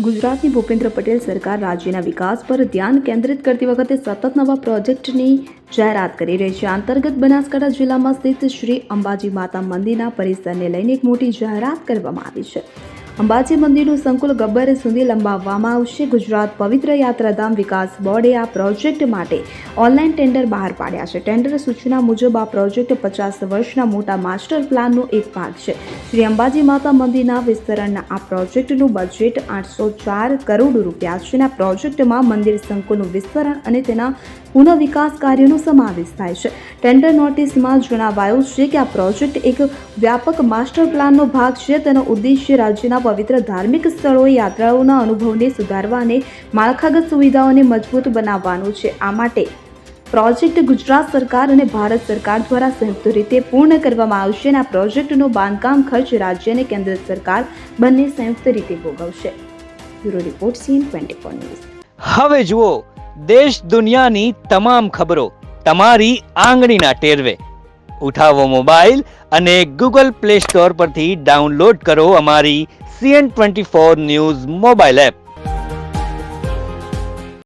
ગુજરાતની ભૂપેન્દ્ર પટેલ સરકાર રાજ્યના વિકાસ પર ધ્યાન કેન્દ્રિત કરતી વખતે સતત નવા પ્રોજેક્ટની જાહેરાત કરી રહી છે. અંતર્ગત બનાસકાંઠા જિલ્લામાં સ્થિત શ્રી અંબાજી માતા મંદિરના પરિસરને લઈને એક મોટી જાહેરાત કરવામાં આવી છે. અંબાજી મંદિરનું સંકુલ ગબ્બર સુધી લંબાવવામાં આવશે. ગુજરાત પવિત્ર યાત્રાધામ વિકાસ બોર્ડે આ પ્રોજેક્ટ માટે ઓનલાઈન ટેન્ડર બહાર પાડ્યા છે. ટેન્ડર સૂચના મુજબ આ પ્રોજેક્ટ 50 વર્ષના મોટા માસ્ટર પ્લાનનો એક ભાગ છે. શ્રી અંબાજી માતા મંદિરના વિસ્તરણના આ પ્રોજેક્ટનું બજેટ 804 કરોડ રૂપિયા છે. આ પ્રોજેક્ટમાં મંદિર સંકુલનું વિસ્તરણ અને તેના પુનઃવિકાસ કાર્યનો સમાવેશ થાય છે. ટેન્ડર નોટિસમાં જણાવાયું છે કે આ પ્રોજેક્ટ એક વ્યાપક માસ્ટર પ્લાનનો ભાગ છે. તેનો ઉદ્દેશ્ય રાજ્યના પવિત્ર ધાર્મિક સ્થળોએ યાત્રાળુઓના અનુભવને સુધારવા અને માળખાગત સુવિધાઓને મજબૂત બનાવવાનું છે. આ માટે પ્રોજેક્ટ ગુજરાત સરકાર અને ભારત સરકાર દ્વારા સંયુક્ત રીતે પૂર્ણ કરવામાં આવશે અને આ પ્રોજેક્ટનો બાંધકામ ખર્ચ રાજ્ય અને કેન્દ્ર સરકાર બંને સંયુક્ત રીતે ભોગવશે. Bureau report CN24 news. હવે જુઓ દેશ દુનિયાની તમામ ખબરો તમારી આંગળીના ટેરવે. ઉઠાવો મોબાઈલ અને Google Play Store પરથી ડાઉનલોડ કરો અમારી CN24 ન્યૂઝ મોબાઈલ એપ.